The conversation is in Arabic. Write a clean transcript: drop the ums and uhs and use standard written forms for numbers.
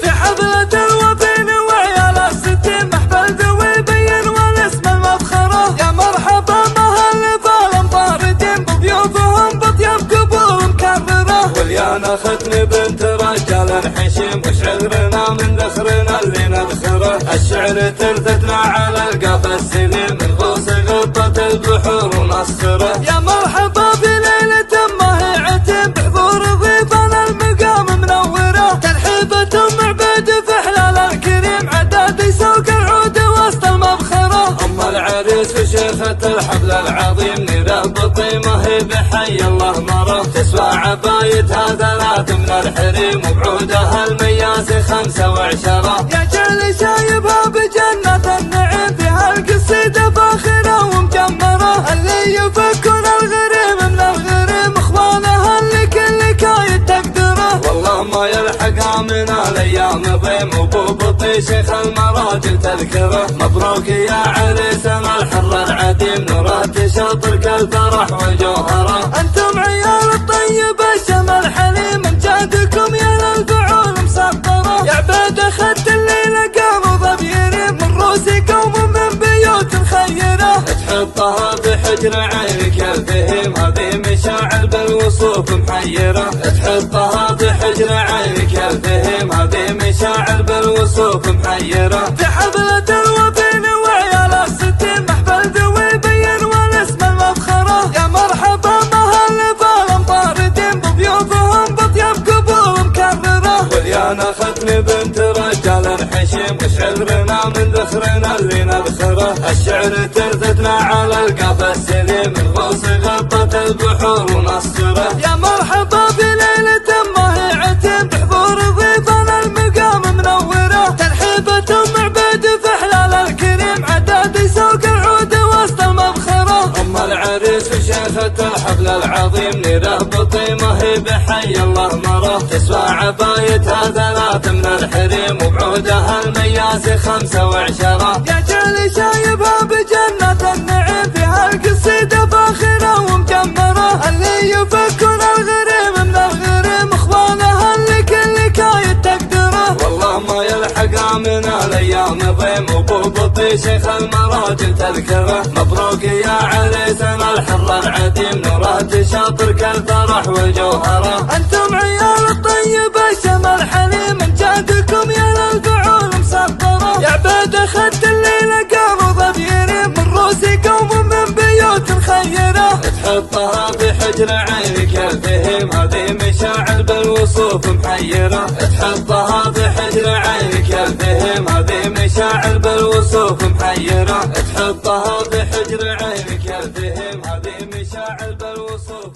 في حفلة الوفين وعيال الستين محفل ذوي بين والاسم المفخرة. يا مرحبا مهل بالمطاردين بضيوفهم بطيب قبور مكررة. وليانا ختم بنت رجال حشيم وشعرنا من ذخرنا اللي نذخره. الشعر ترثتنا على القاف السليم من غوص غطت البحور ونسخره. يا مرحبا بليلة ما هي عتيم بحضور ضيفنا المقام منورة. ترحيبة معبد في حلال الكريم عداد يسوق العود وسط المبخرة. أم العريس في شيخة الحفل العظيم نيره بالطيمة هي بحي الله مرة. تسوى عبايتها 3 من الحريم وبعودها المياس 5 و10. يا جعل شايبها بجنة النعيم فيها القصيدة فاخرة ومجمرة. اللي يفكون الغريم من الغريم اخوانها اللي كل كايد تقدره. والله ما يلحقها من الايام ضيم وبوبطي شيخ المراجل تذكره. مبروك يا عريسنا الحر العديم نورات شاطرك الفرح وجوهره. انتم عيال الطيب الشمل حليم امجادكم يا للفعول مسطره. يا عباد اخذت الليله قاموا ضبيرين من روسكم ومن بيوت خيره. تحطها بحجر عينك الفهيم هذه مشاعر بالوصوف محيره. تحطها بحجر عينك الفهيم هذه مشاعر بالوصوف محيره. في حفلة الوفين وعيال الستين محفل ذوي بين والاسم المفخرة. يا مرحبا مهل بالمطاردين بضيوفهم بطيب قبور مكررة. وليانا ختم بنت رجال حشيم وشعرنا من ذخرنا اللي نذخره. الشعر ترثتنا على القاف السليم من غوص غطت البحور ونسخره. يا مرحبا بليلة ما هي عتيم بحضور ضيفنا المقام منورة. ترحيبة معبد في حلال الكريم عداد يسوق العود وسط المبخرة. أم العريس في شيخة الحفل العظيم نيره بالطيمة هي بحي الله مرة. تسوى عبايتها 3 من الحريم وبعودها المياس 5 و10. يا جعل شايبها بجنة النعيم فيها القصيدة فاخرة ومجمرة. اللي يفكون الغريم من الغريم اخوانها اللي كل كايد تقدره. والله ما يلحقها من الايام ضيم وبوبطي شيخ المراجل تذكره. مبروك يا عريسنا الحر العديم نورات شاطرك الفرح وجوهره. انتم عيال الطيب الشمل حليم امجادكم يا للفعول مسطره. يا عباد اخذت الليله قاموا ضبيرين من روسكم ومن بيوت خيره. تحطها بحجر عينك الفهيم هذه مشاعر بالوصوف محيره. تحطها بحجر عينك الفهيم هذه مشاعر بالوصوف محيره. تحطها بحجر عينك الفهيم هذه مشاعر بالوصوف